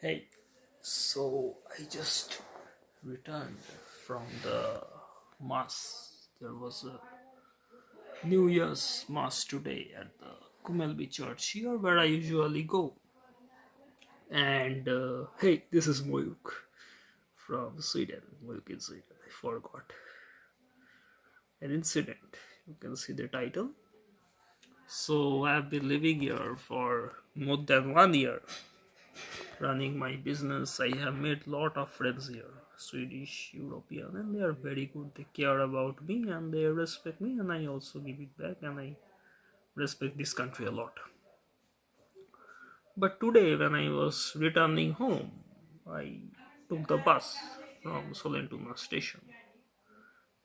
Hey, so I just returned from the mass. There was a New Year's mass today at the Kumelbi church here where I usually go. And hey, this is Moyuk from Sweden. Moyuk in Sweden. I forgot. An incident. You can see the title. So I've been living here for more than 1 year, running my business. I have made lot of friends here, Swedish, European, and they are very good. They care about me and they respect me, and I also give it back, and I respect this country a lot. But today, when I was returning home, I took the bus from Solentuna station,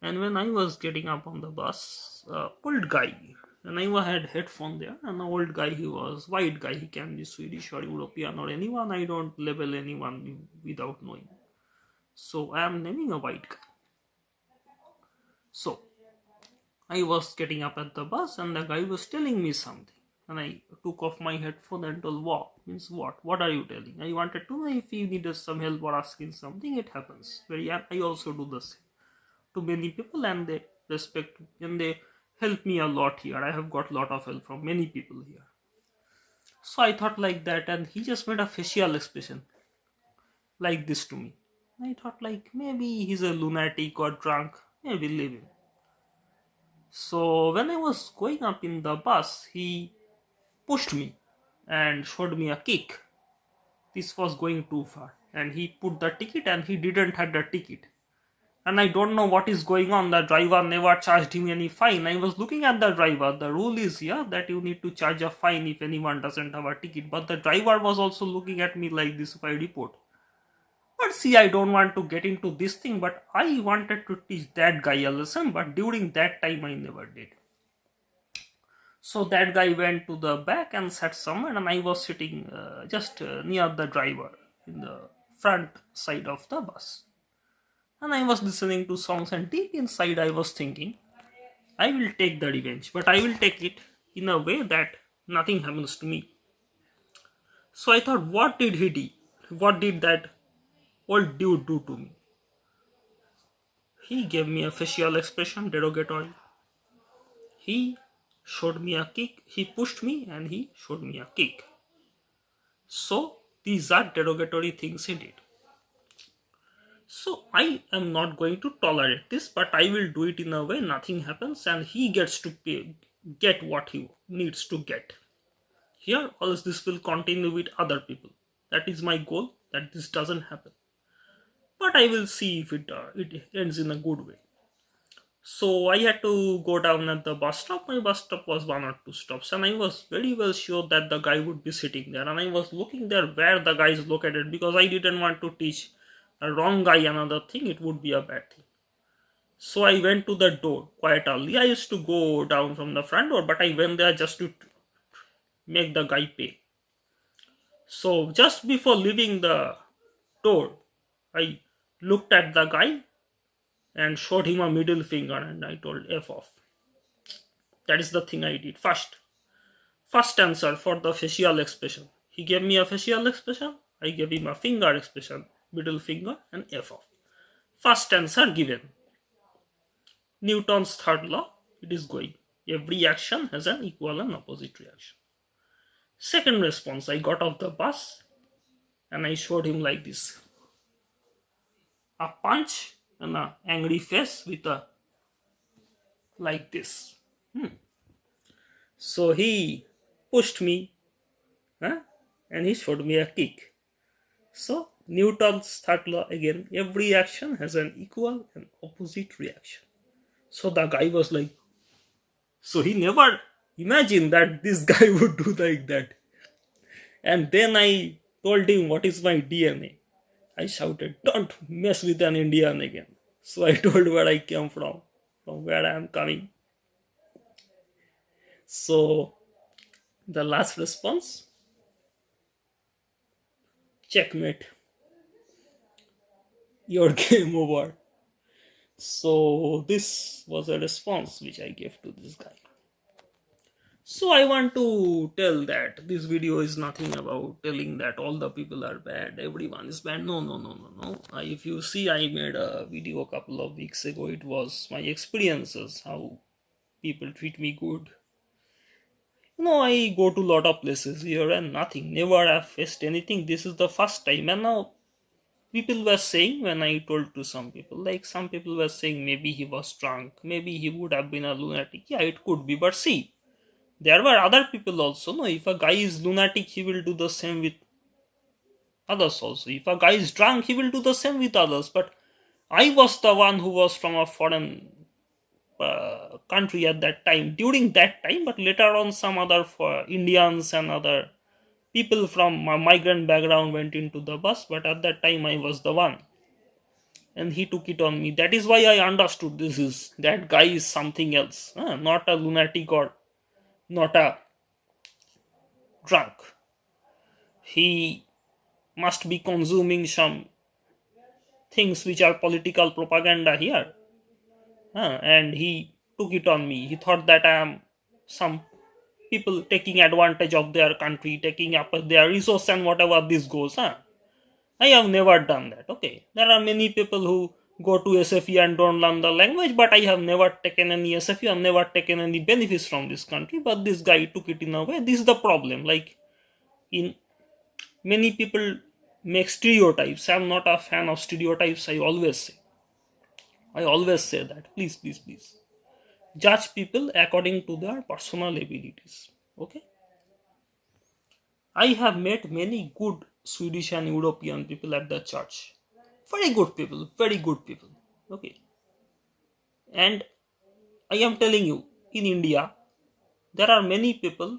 and when I was getting up on the bus, old guy, and I had headphone there, and the old guy, he was white guy. He can be Swedish or European or anyone. I don't label anyone without knowing. So I am naming a white guy. So I was getting up at the bus and the guy was telling me something. And I took off my headphone and told, "What? Means what? What are you telling?" I wanted to know if he needed some help or asking something. It happens. I also do the same to many people, and they respect and they help me a lot here. I have got a lot of help from many people here. So I thought like that, and he just made a facial expression like this to me. I thought like maybe he's a lunatic or drunk. Maybe leave him. So when I was going up in the bus, he pushed me and showed me a kick. This was going too far. And he put the ticket and he didn't have the ticket. And I don't know what is going on. The driver never charged him any fine. I was looking at the driver. The rule is here that you need to charge a fine if anyone doesn't have a ticket. But the driver was also looking at me like this if I report. But see, I don't want to get into this thing, but I wanted to teach that guy a lesson, but during that time I never did. So that guy went to the back and sat somewhere, and I was sitting just near the driver in the front side of the bus. And I was listening to songs, and deep inside, I was thinking, I will take the revenge, but I will take it in a way that nothing happens to me. So I thought, what did he do? What did that old dude do to me? He gave me a facial expression, derogatory. He showed me a kick. He pushed me and he showed me a kick. So these are derogatory things he did. So I am not going to tolerate this, but I will do it in a way nothing happens and he gets to get what he needs to get. Here, or else this will continue with other people. That is my goal, that this doesn't happen. But I will see if it ends in a good way. So I had to go down at the bus stop. My bus stop was one or two stops, and I was very well sure that the guy would be sitting there. And I was looking there where the guy is located because I didn't want to teach a wrong guy another thing. It would be a bad thing. So I went to the door quite early. I used to go down from the front door, but I went there just to make the guy pay. So just before leaving the door, I looked at the guy and showed him a middle finger, and I told F off. That is the thing I did first. First answer for the facial expression. He gave me a facial expression. I gave him a finger expression, middle finger, and F off. First answer given. Newton's third law. It is going. Every action has an equal and opposite reaction. Second response. I got off the bus and I showed him like this. A punch and an angry face with a like this. So he pushed me, huh? And he showed me a kick. So Newton's third law again, every action has an equal and opposite reaction. So the guy was like, so he never imagined that this guy would do like that. And then I told him what is my DNA. I shouted, don't mess with an Indian again. So I told where I came from where I am coming. So the last response, checkmate. Your game over. So this was a response which I gave to this guy. So I want to tell that this video is nothing about telling that all the people are bad, everyone is bad. No, no, no, no, no. If you see, I made a video a couple of weeks ago. It was my experiences, how people treat me good. I go to lot of places here and nothing. Never have faced anything. This is the first time. And now people were saying, when I told to some people, like some people were saying maybe he was drunk, maybe he would have been a lunatic. Yeah, it could be. But see, there were other people also. No, if a guy is lunatic, he will do the same with others also. If a guy is drunk, he will do the same with others. But I was the one who was from a foreign country at that time, during that time. But later on, some other Indians and other people from a migrant background went into the bus. But at that time, I was the one, and he took it on me. That is why I understood this is that guy is something else, not a lunatic or not a drunk. He must be consuming some things which are political propaganda here. And he took it on me. He thought that I am some people taking advantage of their country, taking up their resource and whatever this goes. I have never done that. Okay. There are many people who go to SFE and don't learn the language, but I have never taken any SFE and never taken any benefits from this country. But this guy took it in a way. This is the problem. Like, in many people make stereotypes. I'm not a fan of stereotypes. I always say that. Please, please, please. Judge people according to their personal abilities. Okay. I have met many good Swedish and European people at the church. Very good people. Very good people. Okay. And I am telling you, in India, there are many people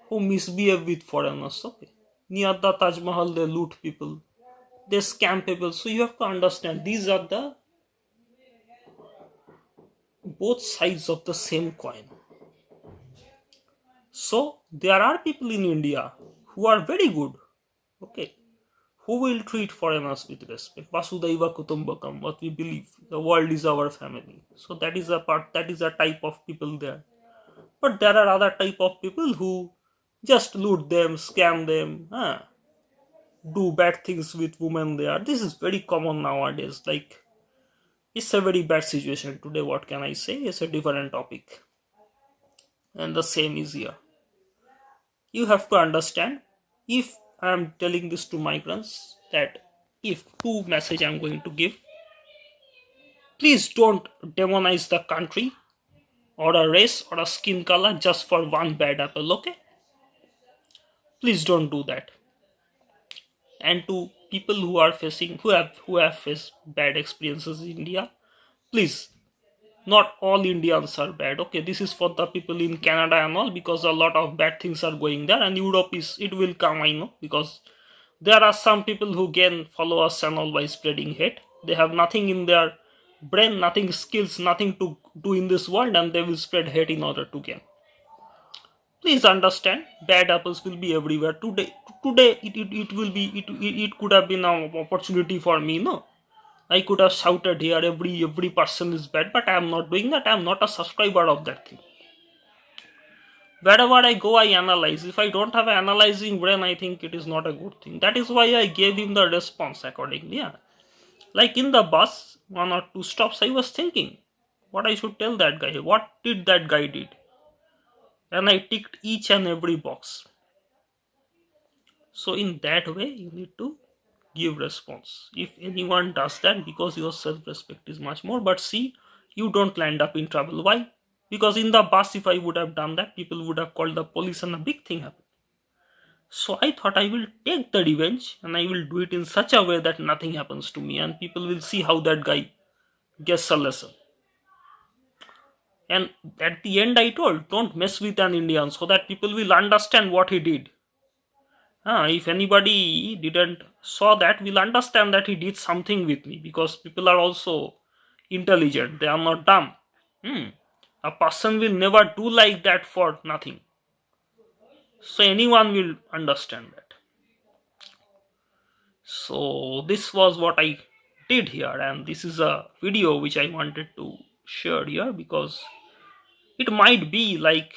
who misbehave with foreigners. Okay. Near the Taj Mahal, they loot people, they scam people. So you have to understand, these are the both sides of the same coin. So there are people in India who are very good, okay, who will treat foreigners with respect. Vasudhaiva Kutumbakam, what we believe, the world is our family. So that is a part, that is a type of people there. But there are other type of people who just loot them, scam them, do bad things with women there. This is very common nowadays. Like, it's a very bad situation today. What can I say? It's a different topic. And the same is here. You have to understand, if I am telling this to migrants, that if two message I am going to give, please don't demonize the country or a race or a skin color just for one bad apple, okay? Please don't do that. And to people who are facing, who have faced bad experiences in India, please, not all Indians are bad. Okay, this is for the people in Canada and all, because a lot of bad things are going there, and Europe is, it will come, I know, because there are some people who gain followers and all by spreading hate. They have nothing in their brain, nothing skills, nothing to do in this world, and they will spread hate in order to gain. Please understand, bad apples will be everywhere. Today it will be, it could have been an opportunity for me, no? I could have shouted here, every person is bad, but I am not doing that. I am not a subscriber of that thing. Wherever I go, I analyze. If I don't have an analyzing brain, I think it is not a good thing. That is why I gave him the response accordingly. Yeah. Like in the bus, one or two stops, I was thinking what I should tell that guy. What did that guy did? And I ticked each and every box. So in that way, you need to give response. If anyone does that, because your self-respect is much more. But see, you don't land up in trouble. Why? Because in the bus, if I would have done that, people would have called the police and a big thing happened. So I thought I will take the revenge and I will do it in such a way that nothing happens to me, and people will see how that guy gets a lesson. And at the end, I told, don't mess with an Indian, so that people will understand what he did. If anybody didn't saw that, will understand that he did something with me, because people are also intelligent. They are not dumb. A person will never do like that for nothing. So anyone will understand that. So this was what I did here, and this is a video which I wanted to share here, because it might be like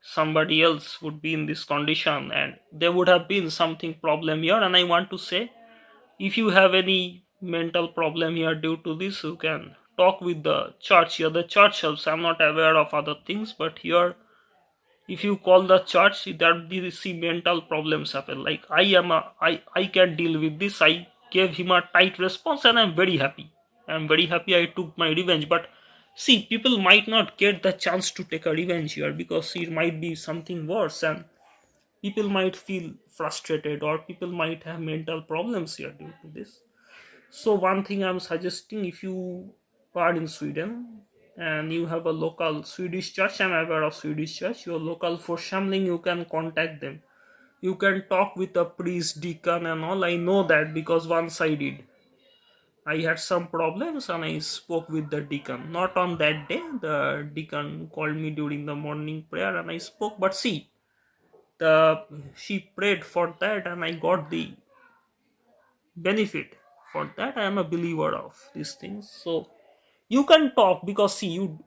somebody else would be in this condition and there would have been something problem here. And I want to say, if you have any mental problem here due to this, you can talk with the church here. The church helps. I'm not aware of other things, but here, if you call the church, that you see mental problems happen. Like I can deal with this. I gave him a tight response and I'm very happy. I'm very happy I took my revenge. But see, people might not get the chance to take a revenge here because it might be something worse, and people might feel frustrated, or people might have mental problems here due to this. So one thing I'm suggesting, if you are in Sweden and you have a local Swedish church, I'm aware of Swedish church, your local församling, you can contact them. You can talk with a priest, deacon and all. I know that because once I did. I had some problems and I spoke with the deacon. Not on that day. The deacon called me during the morning prayer and I spoke. But see, the she prayed for that and I got the benefit for that. I am a believer of these things. So you can talk, because see, you,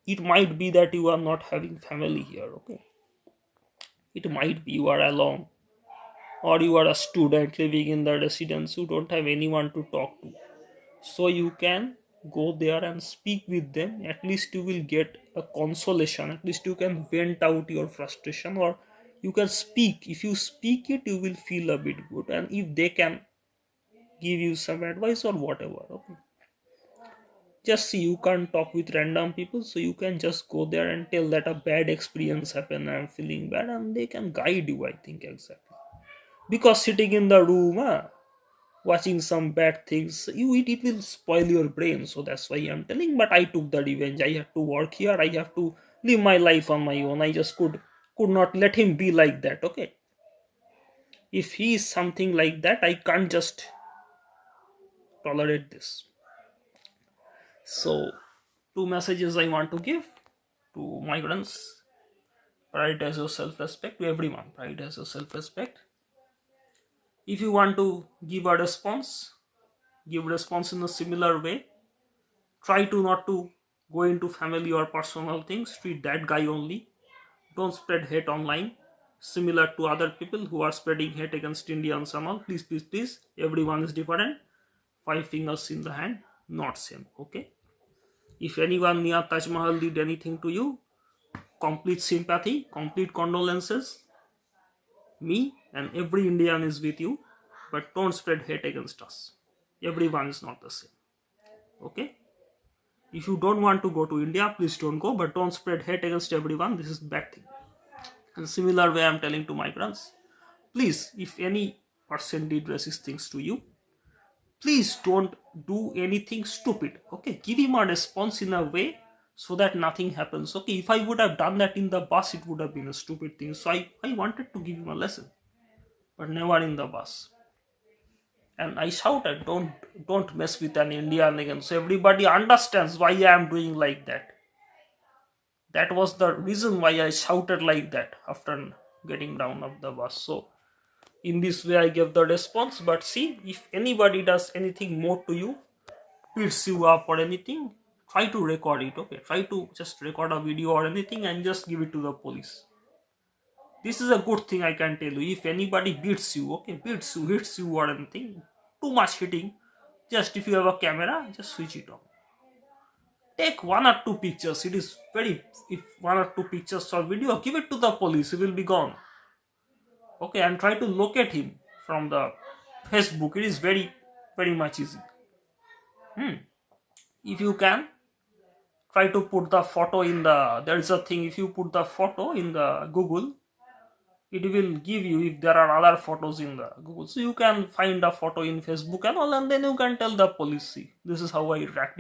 it might be that you are not having family here, okay? It might be you are alone, or you are a student living in the residence, you don't have anyone to talk to. So you can go there and speak with them. At least you will get a consolation, at least you can vent out your frustration, or you can speak. If you speak it, you will feel a bit good, and if they can give you some advice or whatever, okay? Just see, you can't talk with random people, so you can just go there and tell that a bad experience happened, I'm feeling bad, and they can guide you, I think. Exactly. Because sitting in the room, watching some bad things, it will spoil your brain. So that's why I'm telling. But I took the revenge. I have to work here, I have to live my life on my own. I just could not let him be like that, okay? If he is something like that, I can't just tolerate this. So, two messages I want to give to migrants: prioritize your self-respect. To everyone, prioritize your self-respect. If you want to give a response, give response in a similar way. Try to not to go into family or personal things. Treat that guy only. Don't spread hate online, similar to other people who are spreading hate against Indians and all. Please, please, please. Everyone is different. Five fingers in the hand, not same. Okay. If anyone near Taj Mahal did anything to you, complete sympathy, complete condolences. Me and every Indian is with you, but don't spread hate against us. Everyone is not the same. Okay? If you don't want to go to India, please don't go, but don't spread hate against everyone. This is bad thing. And similar way I'm telling to migrants, please, if any person did racist things to you, please don't do anything stupid. Okay? Give him a response in a way so that nothing happens. Okay, if I would have done that in the bus, it would have been a stupid thing. So I wanted to give him a lesson, but never in the bus. And I shouted, don't mess with an Indian again. So everybody understands why I am doing like that. That was the reason why I shouted like that after getting down of the bus. So in this way I gave the response. But see, if anybody does anything more to you, beats you up or anything, try to record it. Okay, try to just record a video or anything and just give it to the police. This is a good thing I can tell you. If anybody beats you, okay, beats you, hits you or anything, too much hitting, just if you have a camera, just switch it on. Take one or two pictures. It is very, if one or two pictures or video, give it to the police, he will be gone. Okay, and try to locate him from the Facebook. It is very, very much easy. If you can, try to put the photo in the, there is a thing, if you put the photo in the Google, it will give you if there are other photos in the Google. So you can find a photo in Facebook and all, and then you can tell the police, see, this is how I react.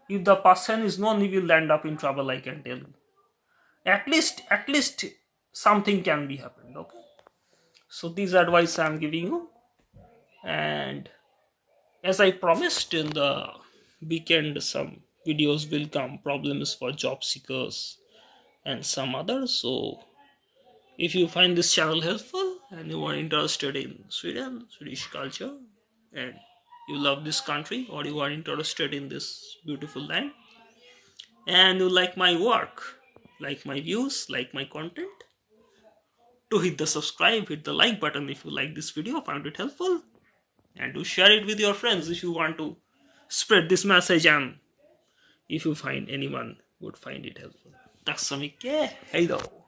If the person is known, he will end up in trouble, I can tell you. At least something can be happened. Okay. So this advice I am giving you. And as I promised, in the weekend some videos will come, problems for job seekers and some others. So if you find this channel helpful and you are interested in Sweden, Swedish culture, and you love this country, or you are interested in this beautiful land and you like my work, like my views, like my content, to hit the subscribe, hit the like button if you like this video, found it helpful, and to share it with your friends if you want to spread this message, and if you find anyone would find it helpful. Tack så mycket. Hej då!